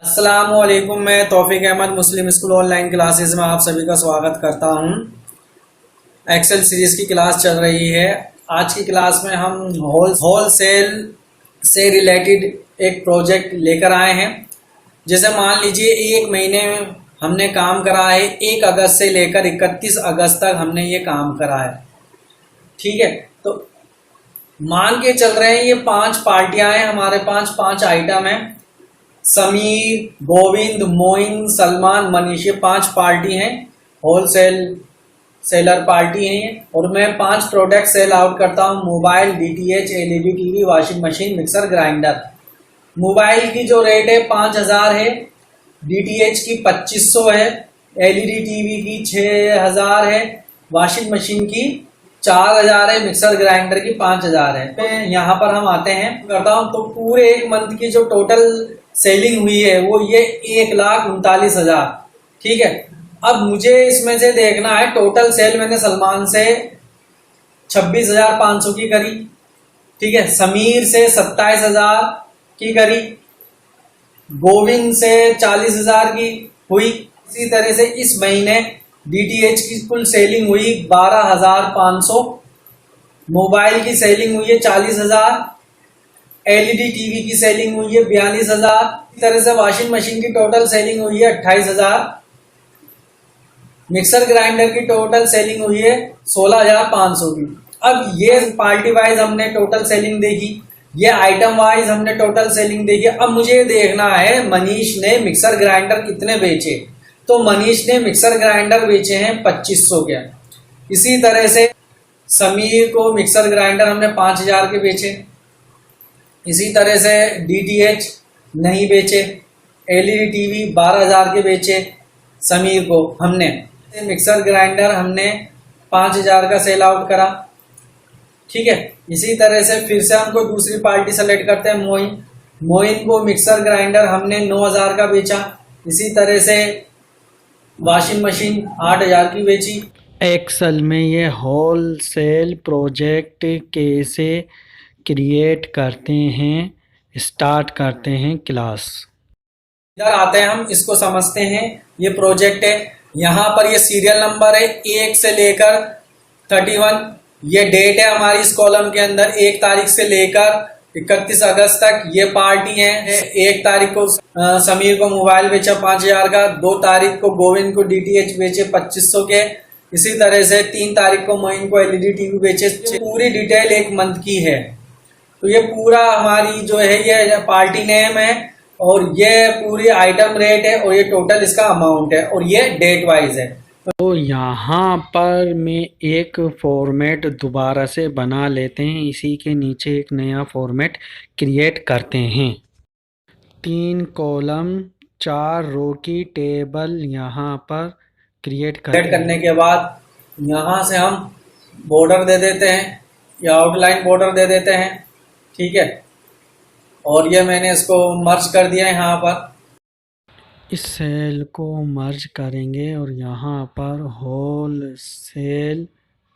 अस्सलामुअलैकुम। मैं तौफीक अहमद मुस्लिम school online classes में आप सभी का स्वागत करता हूं। एक्सेल सीरीज की क्लास चल रही है। आज की क्लास में हम होल सेल से रिलेटेड एक प्रोजेक्ट लेकर आए हैं। जैसे मान लीजिए एक महीने में हमने काम करा है, 1 अगस्त से लेकर 31 अगस्त तक हमने ये काम करा है। ठीक है, तो मान के चल रहे हैं ये 5 पार्टियां हैं हमारे पास, 5 आइटम हैं। समीर, गोविंद, मोइन, सलमान, मनीष, ये 5 पार्टी हैं, होलसेल सेलर पार्टी हैं। और मैं 5 प्रोडक्ट सेल आउट करता हूं। Mobile, DTH, LED TV, washing machine, mixer grinder. Mobile की जो रेट है 5000 है, डीटीएच की 2500 है, एलईडी टीवी की 6000 है, वॉशिंग मशीन की 4000 है, मिक्सर ग्राइंडर की 5000 है। तो यहाँ पर हम आते हैं करता हूँ, तो पूरे एक मंथ की जो टोटल सेलिंग हुई है वो ये 1,39,000। ठीक है, अब मुझे इसमें से देखना है टोटल सेल मैंने सलमान से 26,500 की करी। ठीक है, समीर से 27,000 की करी, गोविंद से 40,000 की हुई। इसी तरह से इस महीने डीटीएच की कुल सेलिंग हुई 12,500, मोबाइल की सेलिंग हुई है 40,000, एलईडी टीवी की सेलिंग हुई है 42,000। इस तरह से वॉशिंग मशीन की टोटल सेलिंग हुई है 28,000, मिक्सर ग्राइंडर की टोटल सेलिंग हुई है 16,500 की। अब ये पार्टी वाइज हमने टोटल सेलिंग देखी, ये आइटम वाइज हमने टोटल सेलिंग देखी। अब मुझे देखना है मनीष ने मिक्सर ग्राइंडर कितने बेचे। तो मनीष ने मिक्सर ग्राइंडर बेचे हैं 2500 के। इसी तरह से समीर को मिक्सर ग्राइंडर हमने 5,000 के बेचे। इसी तरह से डीटीएच नहीं बेचे, एलईडी टीवी 12,000 के बेचे समीर को हमने। मिक्सर ग्राइंडर हमने 5,000 का सेल आउट करा। ठीक है, इसी तरह से फिर से हमको दूसरी पार्टी सेलेक्ट करते हैं, मोइन को मिक्सर ग्राइंडर हमने 9,000 का बेचा। इसी तरह से वॉशिंग मशीन 8,000 की बेची। एक्सेल में ये होलसेल प्रोजेक्ट कैसे क्रिएट करते हैं, स्टार्ट करते हैं क्लास। इधर आते हैं, हम इसको समझते हैं। ये प्रोजेक्ट है, यहाँ पर ये सीरियल नंबर है 1 से लेकर 31। ये डेट है हमारी इस कॉलम के अंदर, 1 तारीख से लेकर 31 अगस्त तक। ये पार्टी है, 1 तारीख को समीर को मोबाइल बेचा 5,000 का, 2 तारीख को गोविंद को डीटीएच बेचे 2500 के। इसी तरह से 3 तारीख को मोइन को एलईडी टीवी बेचे। पूरी डिटेल 1 मंथ की है। तो ये पूरा हमारी जो है ये पार्टी नेम है, और ये पूरी आइटम रेट है, और ये टोटल इसका अमाउंट है, और ये डेट वाइज है। तो यहाँ पर मैं एक फॉर्मेट दोबारा से बना लेते हैं। इसी के नीचे एक नया फॉर्मेट क्रिएट करते हैं। 3 कॉलम 4 रो की टेबल यहाँ पर क्रिएट करने के बाद यहाँ से हम बॉर्डर दे देते हैं, या आउटलाइन बॉर्डर दे देते हैं। ठीक है, और ये मैंने इसको मर्ज कर दिया है। यहाँ पर इस सेल को मर्ज करेंगे और यहाँ पर होल सेल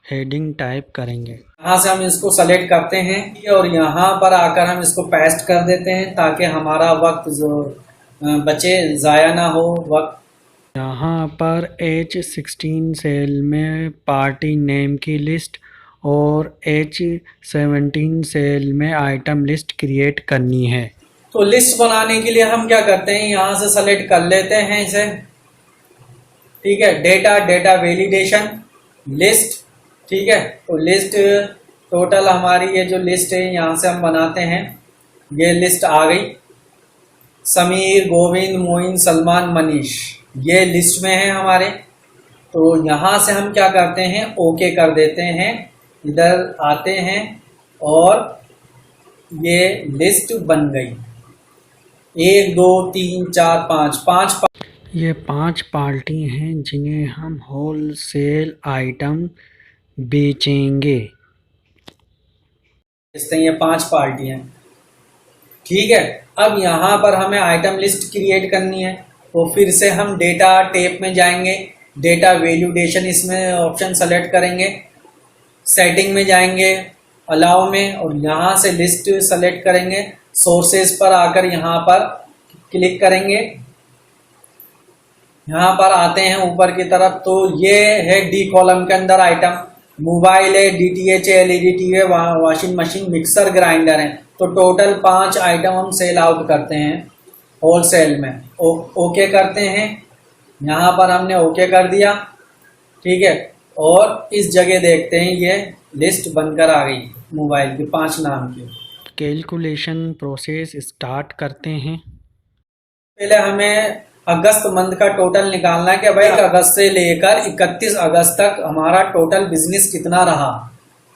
हेडिंग टाइप करेंगे। यहाँ से हम इसको सेलेक्ट करते हैं, और यहाँ पर आकर हम इसको पेस्ट कर देते हैं, ताकि हमारा वक्त जो बचे ज़ाया ना हो वक्त। यहाँ पर H16 सेल में पार्टी नेम की लिस्ट और H17 सेल में आइटम लिस्ट क्रिएट करनी है। तो लिस्ट बनाने के लिए हम क्या करते हैं, यहाँ से सेलेक्ट कर लेते हैं इसे। ठीक है, डेटा वैलिडेशन लिस्ट। ठीक है, तो लिस्ट टोटल हमारी ये जो लिस्ट है यहाँ से हम बनाते हैं। ये लिस्ट आ गई, समीर, गोविंद, मोइन, सलमान, मनीष, ये लिस्ट में है हमारे। तो यहाँ से हम क्या करते हैं, ओके कर देते हैं। इधर आते हैं और ये लिस्ट बन गई। 1 2 3 4 5 ये 5 पार्टी हैं जिन्हें हम होलसेल आइटम बेचेंगे। ये 5 पार्टी हैं। ठीक है, अब यहाँ पर हमें आइटम लिस्ट क्रिएट करनी है। तो फिर से हम डेटा टैब में जाएंगे, डेटा वैल्यूडेशन इसमें ऑप्शन सेलेक्ट करेंगे, सेटिंग में जाएंगे, अलाउ में, और यहाँ से लिस्ट सेलेक्ट करेंगे। सोर्सेज पर आकर यहाँ पर क्लिक करेंगे। यहाँ पर आते हैं ऊपर की तरफ, तो ये है डी कॉलम के अंदर आइटम। मोबाइल है, डीटीएच है, एलईडी टीवी है, वॉशिंग मशीन, मिक्सर ग्राइंडर है। तो टोटल 5 आइटम हम सेल आउट करते हैं होलसेल में। ओके करते हैं। यहाँ पर हमने ओके कर दिया, ठीक है। और इस जगह देखते हैं ये लिस्ट बनकर आ गई मोबाइल की 5 नाम की। कैलकुलेशन प्रोसेस स्टार्ट करते हैं। पहले हमें अगस्त मंथ का टोटल निकालना है कि भाई 1 अगस्त से लेकर 31 अगस्त तक हमारा टोटल बिजनेस कितना रहा।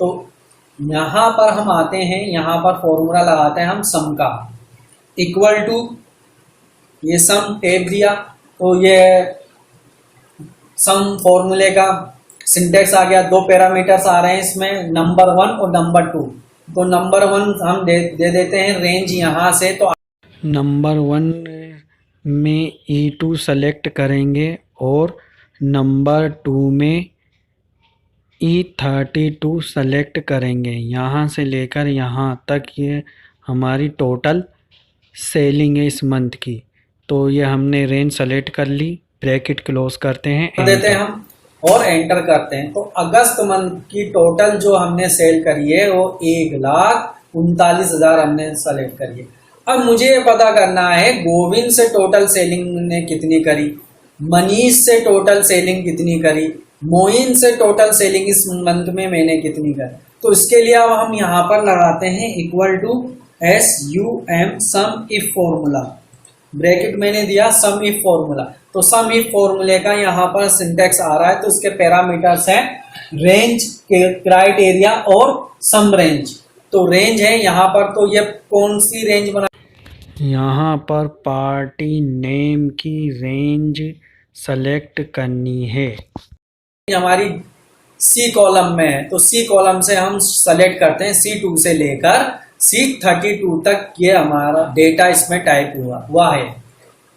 तो यहाँ पर हम आते हैं, यहाँ पर फॉर्मूला लगाते हैं हम सम का, इक्वल टू ये सम टेप दिया, तो ये सम फॉर्मूले का सिंटेक्स आ गया। 2 पैरामीटर्स आ रहे हैं इसमें, नंबर 1 और नंबर 2। तो नंबर 1 हम दे देते हैं रेंज यहाँ से। तो नंबर 1 में E2 सेलेक्ट करेंगे और नंबर 2 में E32 सेलेक्ट करेंगे। यहाँ से लेकर यहाँ तक ये हमारी टोटल सेलिंग है इस मंथ की। तो ये हमने रेंज सेलेक्ट कर ली, ब्रैकेट क्लोज करते हैं, देते हैं हम और एंटर करते हैं। तो अगस्त मंथ की टोटल जो हमने सेल करी है वो 1,39,000 हमने सेलेक्ट करी है। अब मुझे ये पता करना है गोविंद से टोटल सेलिंग ने कितनी करी, मनीष से टोटल सेलिंग कितनी करी, मोइन से टोटल सेलिंग इस मंथ में मैंने कितनी करी। तो इसके लिए अब हम यहाँ पर लगाते हैं equal to SUM sum if formula, bracket मैंने दिया सम इफ फॉर्मूला। तो सम इफ फॉर्मूले का यहाँ पर सिंटेक्स आ रहा है, तो इसके पैरामीटर्स हैं रेंज, क्राइटेरिया और सम रेंज। तो रेंज है यहाँ पर, तो ये कौन सी रेंज बना, यहाँ पर पार्टी नेम की रेंज सेलेक्ट करनी है। हमारी सी कॉलम में है, तो सी कॉलम से हम सेलेक्ट करते हैं C2 से लेकर C32 तक ये हमारा डेटा इसमें टाइप हुआ है।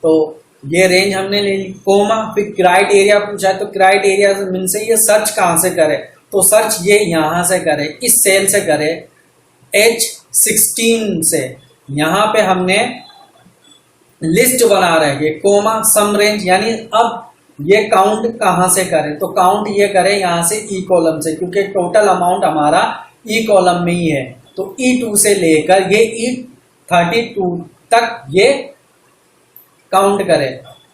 तो ये रेंज हमने ले ली, कोमा। फिर क्राइटेरिया पूछा, तो क्राइटेरिया मीन से ये सर्च कहाँ से करे, तो सर्च ये यहाँ से करे, इस सेल से करे H16 से। यहाँ पे हमने लिस्ट बना रहे हैं, कोमा सम रेंज, यानी अब ये काउंट कहाँ से करें, तो काउंट ये करें यहाँ से ई कॉलम से, क्योंकि टोटल अमाउंट हमारा ई कॉलम में ही है। तो E2 से लेकर ये E32 तक ये काउंट करे,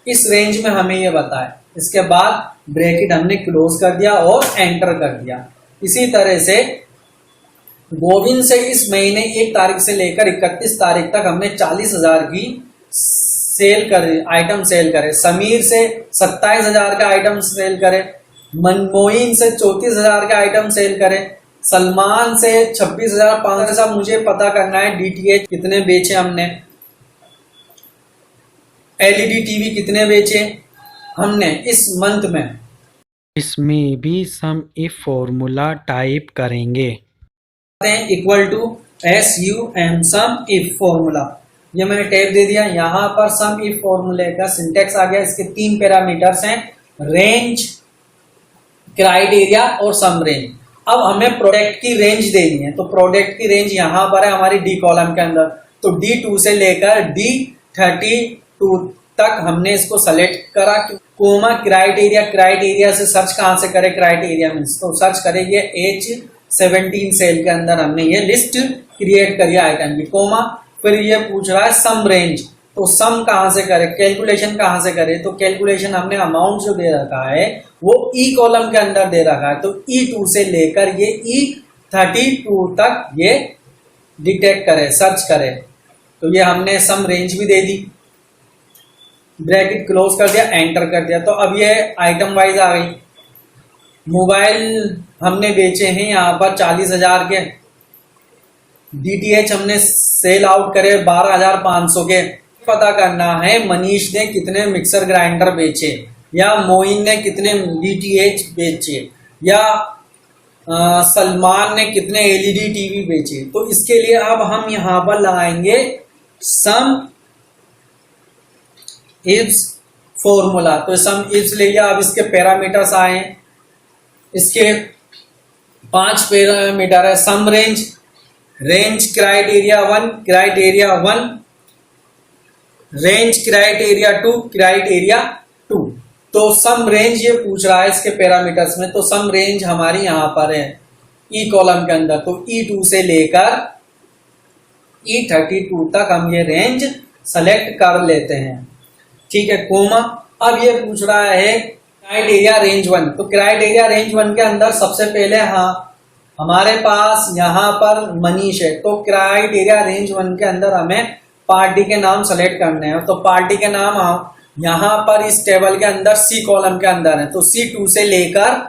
इस रेंज में हमें ये बताए। इसके बाद ब्रैकेट हमने क्लोज कर दिया और एंटर कर दिया। इसी तरह से गोविंद से इस महीने 1 तारीख से लेकर 31 तारीख तक हमने 40,000 की सेल करे, आइटम सेल करे। समीर से 27,000 का आइटम सेल करे, मनमोइन से 34,000 का आइटम सेल करे, सलमान से 26,500। सब मुझे पता करना है डीटीएच कितने बेचे हमने, एलईडी टीवी कितने बेचे हमने इस मंथ में। इसमें भी सम इफ फॉर्मूला टाइप करेंगे, equal to SUM sum if formula. ये मैंने टैब दे दिया। यहाँ पर सम इफ फॉर्मूले का सिंटेक्स आ गया। इसके 3 पैरामीटर्स हैं, रेंज, क्राइटेरिया और सम रेंज। अब हमें प्रोडक्ट की रेंज देनी है, तो प्रोडक्ट की रेंज यहाँ पर है हमारी डी कॉलम के अंदर। तो D2 से लेकर D32 तक हमने इसको सेलेक्ट करा, कोमा क्राइटेरिया, क्राइटेरिया से सर्च कहाँ से करे, क्राइटेरिया मीन्स तो सर्च करेंगे H17 सेल के अंदर हमने ये लिस्ट क्रिएट करी आइटम की, कोमा। फिर ये पूछ रहा है सम रेंज, तो सम कहाँ से करे, कैलकुलेशन कहाँ से करे, तो कैलकुलेशन हमने अमाउंट जो दे रखा है वो ई कॉलम के अंदर दे रखा है। तो E2 से लेकर ये E32 तक ये डिटेक्ट करे, सर्च करे। तो ये हमने सम रेंज भी दे दी, ब्रैकेट क्लोज कर दिया, एंटर कर दिया। तो अब ये आइटम वाइज आ गई। मोबाइल हमने बेचे हैं यहाँ पर 40,000 के, डीटीएच हमने सेल आउट करे 12,500 के। पता करना है मनीष ने कितने मिक्सर ग्राइंडर बेचे, या मोइन ने कितने डीटीएच बेचे, या सलमान ने कितने एलईडी टीवी बेचे। तो इसके लिए अब हम यहाँ पर लगाएंगे सम इफ्स फॉर्मूला। तो सम इफ्स ले लिया। अब इसके पैरामीटर्स आए, इसके 5 पैरामीटर है, sum range, range criteria 1, criteria 1, range criteria two. तो सम रेंज ये पूछ रहा है इसके पैरामीटर्स में, तो सम रेंज हमारी यहां पर है ई कॉलम के अंदर, तो E2 से लेकर E32 तक हम ये रेंज सेलेक्ट कर लेते हैं। ठीक है, कोमा। अब ये पूछ रहा है क्राइटेरिया रेंज 1, तो क्राइटेरिया रेंज 1 के अंदर सबसे पहले हमारे पास यहाँ पर मनीष है, तो क्राइटेरिया रेंज 1 के अंदर हमें पार्टी के नाम सेलेक्ट करने हैं। तो पार्टी के नाम यहाँ पर इस टेबल के अंदर सी कॉलम के अंदर है, तो C2 से लेकर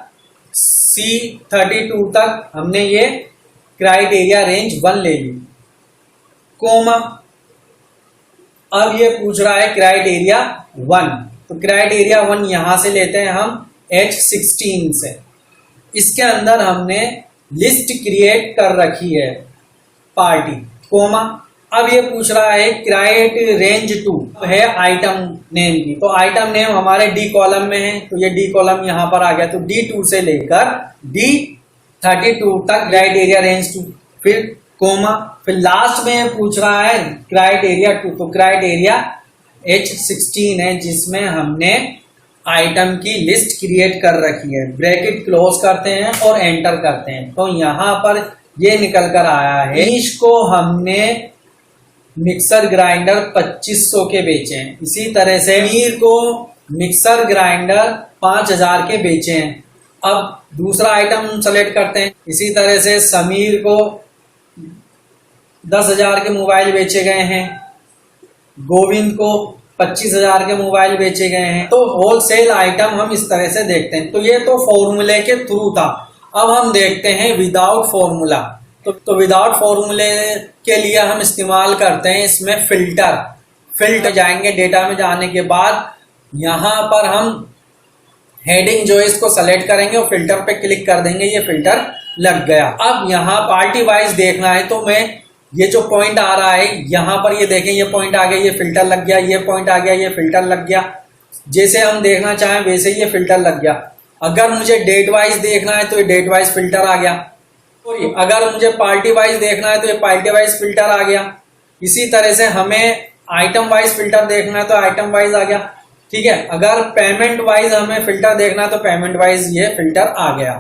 C32 तक हमने ये क्राइटेरिया रेंज 1 ले ली, कोमा। अब ये पूछ रहा है क्राइटेरिया 1, तो क्राइटेरिया 1 यहां से लेते हैं हम H16 से। इसके अंदर हमने लिस्ट क्रिएट कर रखी है पार्टी, कोमा। अब ये पूछ रहा है क्राइट रेंज 2 है आइटम नेम की, तो आइटम नेम हमारे डी कॉलम में है, तो ये डी कॉलम यहां पर आ गया, तो D2 से लेकर D32 तक क्राइटेरिया रेंज 2, फिर कोमा। फिर लास्ट में पूछ रहा है क्राइटेरिया 2, तो क्राइटेरिया H16 है जिसमें हमने आइटम की लिस्ट क्रिएट कर रखी है। ब्रैकेट क्लोज करते हैं और एंटर करते हैं, तो यहां पर ये निकल कर आया है मनीष को हमने मिक्सर ग्राइंडर 2500 के बेचे हैं। इसी तरह से समीर को मिक्सर ग्राइंडर 5000 के बेचे हैं। अब दूसरा आइटम सेलेक्ट करते हैं, इसी तरह से समीर को 10,000 के मोबाइल बेचे गए हैं, गोविंद को 25,000 के मोबाइल बेचे गए हैं। तो होलसेल आइटम हम इस तरह से देखते हैं। तो ये तो फॉर्मूले के थ्रू था। अब हम देखते हैं विदाउट फॉर्मूला। तो विदाउट फॉर्मूले के लिए हम इस्तेमाल करते हैं इसमें फिल्टर जाएंगे। डेटा में जाने के बाद यहाँ पर हम हेडिंग जो है इसको सेलेक्ट करेंगे और फिल्टर पे क्लिक कर देंगे, ये फिल्टर लग गया। अब यहाँ पार्टी वाइज देखना है, तो मैं ये जो पॉइंट आ रहा है यहाँ पर ये देखें, ये पॉइंट आ गया, ये फिल्टर लग गया, ये पॉइंट आ गया, ये फिल्टर लग गया। जैसे हम देखना चाहें वैसे ये फिल्टर लग गया। अगर मुझे डेट वाइज देखना है तो ये डेट वाइज फिल्टर आ गया, और अगर मुझे पार्टी वाइज देखना है तो ये पार्टी वाइज फिल्टर आ गया। इसी तरह से हमें आइटम वाइज फिल्टर देखना है तो आइटम वाइज आ गया। ठीक है, अगर पेमेंट वाइज हमें फिल्टर देखना है तो पेमेंट वाइज ये फिल्टर आ गया।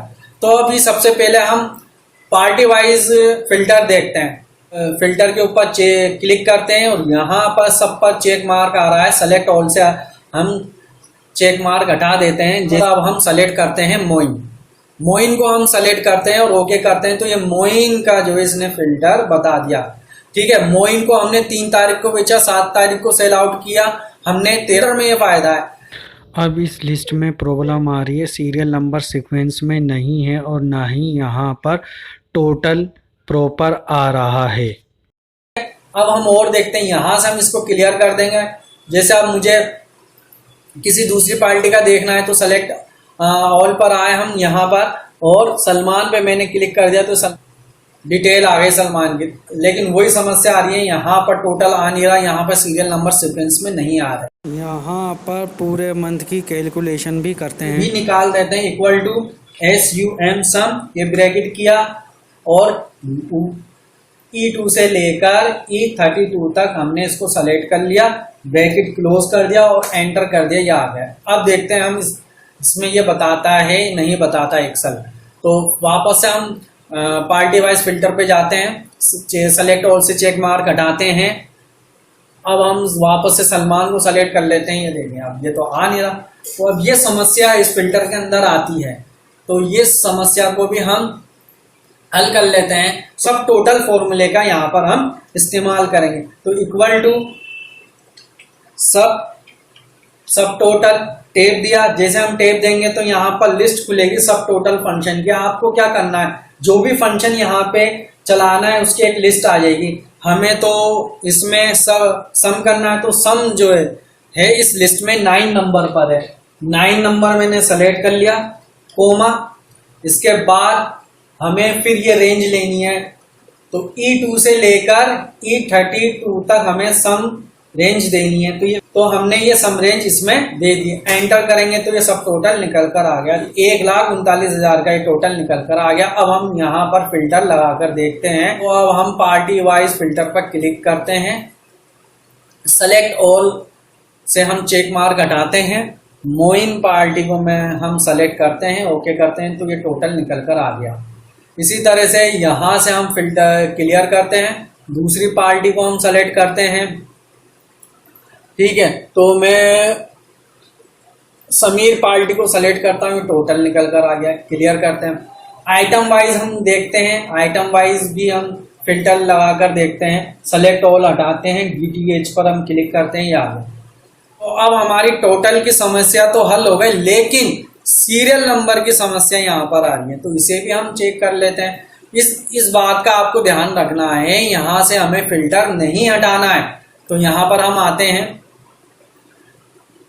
तो अभी सबसे पहले हम पार्टी वाइज फिल्टर देखते हैं। फिल्टर के ऊपर क्लिक करते हैं और यहाँ पर सब पर चेक मार्क आ रहा है, सेलेक्ट ऑल से हम चेक मार्क हटा देते हैं। जैसे अब हम सेलेक्ट करते हैं मोइन को हम सेलेक्ट करते हैं और ओके करते हैं, तो ये मोइन का जो है इसने फिल्टर बता दिया। ठीक है, मोइन को हमने 3 तारीख को बेचा, 7 तारीख को सेल आउट किया हमने, 13 में ये फायदा है। अब इस लिस्ट में प्रॉब्लम आ रही है, सीरियल नंबर सीक्वेंस में नहीं है और ना ही यहाँ पर टोटल प्रॉपर आ रहा है। अब हम और देखते हैं, यहां से हम इसको क्लियर कर देंगे। जैसे अब मुझे किसी दूसरी पार्टी का देखना है तो सेलेक्ट ऑल पर आए हम यहाँ पर, और सलमान पे मैंने क्लिक कर दिया तो डिटेल आ गई सलमान की। लेकिन वही समस्या आ रही है, यहाँ पर टोटल आ नहीं रहा, यहाँ पर सीरियल नंबर सीक्वेंस में नहीं आ रहा है। यहाँ पर पूरे मंथ की कैलकुलेशन भी करते हैं, भी निकाल देते हैं। इक्वल टू SUM सम, ये ब्रैकेट किया और E2 से लेकर E32 तक हमने इसको सेलेक्ट कर लिया, ब्रैकेट क्लोज कर दिया और एंटर कर दिया, ये आ गया। अब देखते हैं हम इसमें ये बताता है नहीं बताता एक्सेल। तो वापस से हम पार्टी वाइज फिल्टर पे जाते हैं, सेलेक्ट ऑल से चेक मार्क हटाते हैं। अब हम वापस से सलमान को सेलेक्ट कर लेते हैं, ये देखें अब ये तो आ नहीं रहा। तो अब ये समस्या इस फिल्टर के अंदर आती है, तो ये समस्या को भी हम हल कर लेते हैं। सब टोटल फॉर्मूले का यहाँ पर हम इस्तेमाल करेंगे। तो इक्वल टू सब टोटल टेप दिया। जैसे हम टेप देंगे तो यहाँ पर लिस्ट खुलेगी सब टोटल फंक्शन की। आपको क्या करना है, जो भी फंक्शन यहाँ पे चलाना है उसकी एक लिस्ट आ जाएगी। हमें तो इसमें सम करना है, तो सम जो है इस लिस्ट में 9 नंबर पर है। 9 नंबर मैंने सेलेक्ट कर लिया, कोमा। इसके बाद हमें फिर ये रेंज लेनी है, तो E2 से लेकर E32 तक हमें सम रेंज देनी है। तो हमने ये सम रेंज इसमें दे दी। एंटर करेंगे तो ये सब टोटल निकल कर आ गया, 1,39,000 का ये टोटल निकल कर आ गया। अब हम यहाँ पर फिल्टर लगाकर देखते हैं। तो अब हम पार्टी वाइज फिल्टर पर क्लिक करते हैं। सेलेक्ट ऑल से हम चेक मार्क हटाते हैं, मोइन पार्टी को हम सेलेक्ट करते हैं, ओके करते हैं, तो ये टोटल निकल कर आ गया। इसी तरह से यहाँ से हम फिल्टर क्लियर करते हैं, दूसरी पार्टी को हम सेलेक्ट करते हैं। ठीक है, तो मैं समीर पार्टी को सेलेक्ट करता हूँ, टोटल निकल कर आ गया। क्लियर करते हैं। आइटम वाइज हम देखते हैं, आइटम वाइज भी हम फिल्टर लगाकर देखते हैं। सेलेक्ट ऑल हटाते हैं, DTH पर हम क्लिक करते हैं, याद है। तो अब हमारी टोटल की समस्या तो हल हो गई, लेकिन सीरियल नंबर की समस्या यहाँ पर आ रही है, तो इसे भी हम चेक कर लेते हैं। इस बात का आपको ध्यान रखना है, यहाँ से हमें फिल्टर नहीं हटाना है। तो यहाँ पर हम आते हैं,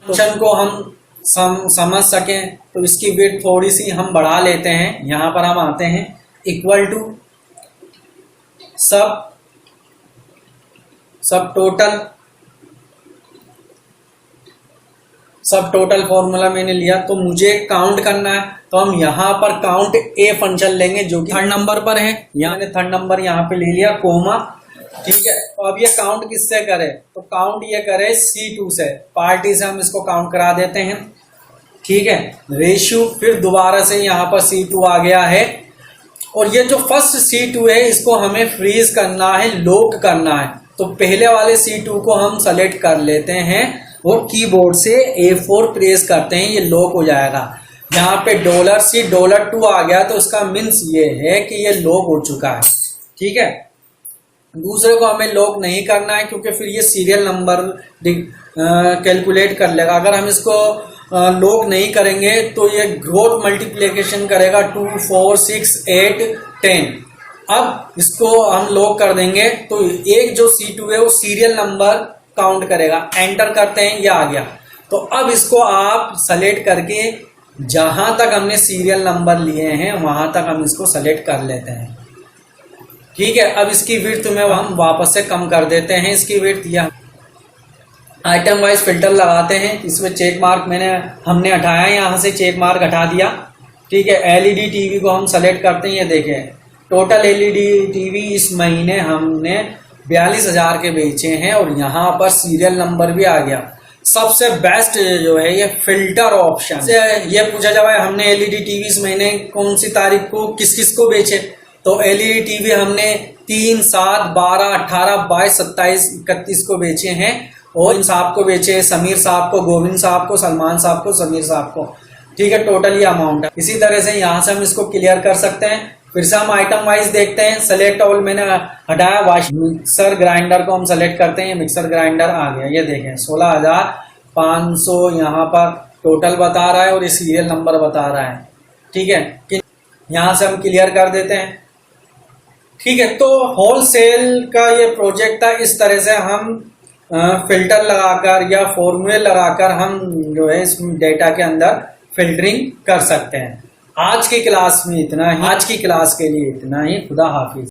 क्वेश्चन को हम समझ सकें तो इसकी विड्थ थोड़ी सी हम बढ़ा लेते हैं। यहाँ पर हम आते हैं, इक्वल टू सब टोटल फॉर्मूला मैंने लिया, तो मुझे काउंट करना है, तो हम यहाँ पर काउंट ए फंक्शन लेंगे जो कि थर्ड नंबर पर है। यहाँ ने थर्ड नंबर यहाँ पे ले लिया, कोमा। ठीक है, तो अब ये काउंट किससे करे, तो काउंट ये करे C2 से, पार्टी से हम इसको काउंट करा देते हैं। ठीक है, रेशियो फिर दोबारा से यहाँ पर C2 आ गया है, और ये जो फर्स्ट C2 है इसको हमें फ्रीज करना है, लॉक करना है। तो पहले वाले C2 को हम सेलेक्ट कर लेते हैं और कीबोर्ड से A4 प्रेस करते हैं, ये लॉक हो जाएगा। यहाँ पे $C $2 आ गया, तो इसका मीन्स ये है कि ये लॉक हो चुका है। ठीक है, दूसरे को हमें लॉक नहीं करना है, क्योंकि फिर ये सीरियल नंबर कैलकुलेट कर लेगा। अगर हम इसको लॉक नहीं करेंगे तो ये ग्रोथ मल्टीप्लिकेशन करेगा 2 4 6 8 10। अब इसको हम लॉक कर देंगे तो एक जो C2 है वो सीरियल नंबर काउंट करेगा। एंटर करते हैं, ये आ गया। तो अब इसको आप सेलेक्ट करके जहां तक हमने सीरियल नंबर लिए हैं वहां तक हम इसको सेलेक्ट कर लेते हैं। ठीक है, अब इसकी विड्थ में हम वापस से कम कर देते हैं, इसकी विड्थ। या आइटम वाइज फिल्टर लगाते हैं, इसमें चेक मार्क हमने हटाया, यहाँ से चेक मार्क हटा दिया। ठीक है, LED TV को हम सेलेक्ट करते हैं, ये देखें टोटल LED TV इस महीने हमने 42,000 के बेचे हैं, और यहाँ पर सीरियल नंबर भी आ गया। सबसे बेस्ट जो है ये फिल्टर ऑप्शन। ये पूछा जाए हमने LED TV इस महीने कौन सी तारीख को किस किस को बेचे, तो LED TV हमने 3 7 12 18 22 27 31 को बेचे हैं, और इन साहब को बेचे, समीर साहब को, गोविंद साहब को, सलमान साहब को, समीर साहब को। ठीक है, टोटल ये अमाउंट है। इसी तरह से यहाँ से हम इसको क्लियर कर सकते हैं। फिर से हम आइटम वाइज देखते हैं। सेलेक्ट ऑल मैंने हटाया, मिक्सर ग्राइंडर को हम सेलेक्ट करते हैं, मिक्सर ग्राइंडर आ गया। ये देखें 16,500 यहाँ पर टोटल बता रहा है, और ये सीरियल नंबर बता रहा है। ठीक है, यहाँ से हम क्लियर कर देते हैं। ठीक है, तो होलसेल का ये प्रोजेक्ट था। इस तरह से हम फिल्टर लगाकर या फॉर्मूले लगाकर हम जो है इस डेटा के अंदर फिल्टरिंग कर सकते हैं। आज की क्लास में इतना ही, आज की क्लास के लिए इतना ही। खुदा हाफिज।